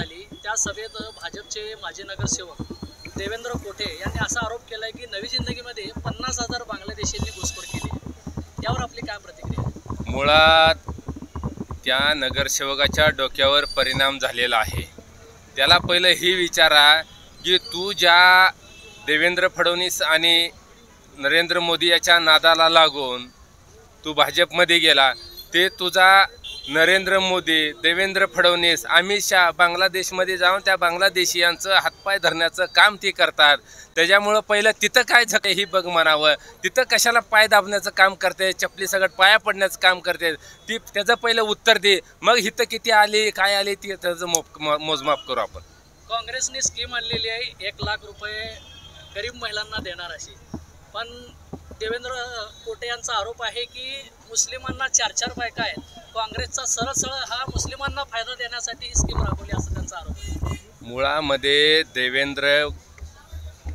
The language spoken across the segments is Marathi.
झाली त्या सभेत भाजपचे माजी नगरसेवक देवेंद्र कोटे यांनी असा आरोप केलाय की नवी जिंदगीमध्ये 50,000 बांगलादेशींनी घुसखोर केली। यावर आपली काय प्रतिक्रिया? मुळात त्या नगरसेवकाच्या डोक्यावर परिणाम झालेला आहे। त्याला पहिलं ही विचारा की तू ज्या देवेंद्र फडणवीस आणि नरेंद्र मोदी याच्या नादाला लागून तू भाजपमध्ये गेला, ते तुझा नरेंद्र मोदी, देवेंद्र फडणवीस, अमित शहा बांगलादेशमध्ये जाऊन त्या बांगलादेशीयांचं हातपाय धरण्याचं काम ते करतात। त्याच्यामुळं पहिलं तिथं काय झक ही बघ म्हणावं, तिथं कशाला पाय दाबण्याचं काम करते, चपली सगळं पाया पडण्याचं काम करते, ती त्याचं पहिलं उत्तर दे। मग इथं किती आली काय आली ती त्याचं मोजमाप करू आपण। काँग्रेसने स्कीम आणलेली आहे 1 लाख रुपये गरीब महिलांना देणार अशी, पण देवेंद्र कोटे यांचा आरोप आहे की मुस्लिमांना 4-4 बायका आहेत। काँग्रेसचा सरळ हा मुस्लिमांना फायदा देण्यासाठी ही स्कीम राबवली असं त्यांचा आरोप आहे। मुळामध्ये देवेंद्र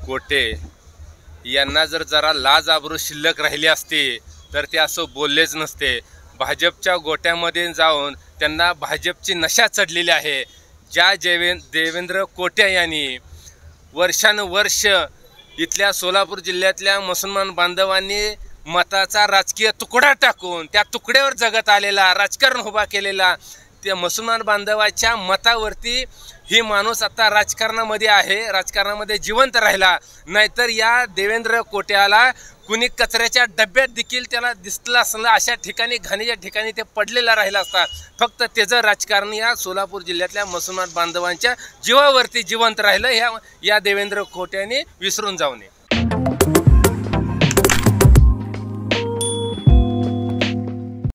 कोटे यांना जरा लाज आबरू शिल्लक राहिली असती तर ते असं बोललेच नसते। भाजपच्या गोट्यामध्ये जाऊन त्यांना भाजपची नशा चढलेली आहे। ज्या देवेंद्र कोटे यांनी वर्षानुवर्ष इथल्या सोलापूर जिल्ह्यातल्या मुसलमान बांधवांनी मताचा राजकीय तुकडा टाकून त्या तुकड्यावर जगत आलेला राजकारण उभा केलेला त्या मुसलमान बांधवाच्या मतावरती ही माणूस आता राजकारणामध्ये आहे, राजकारणामध्ये जिवंत राहिला। नाहीतर या देवेंद्र कोट्याला कुणी कचऱ्याच्या डब्यात देखील त्याला दिसलं असलं, अशा ठिकाणी घाणीच्या ठिकाणी ते पडलेला राहिला असता। फक्त त्याचं राजकारण या सोलापूर जिल्ह्यातल्या मुसलमान बांधवांच्या जीवावरती जिवंत राहिलं, या देवेंद्र कोट्याने विसरून जाऊ नये।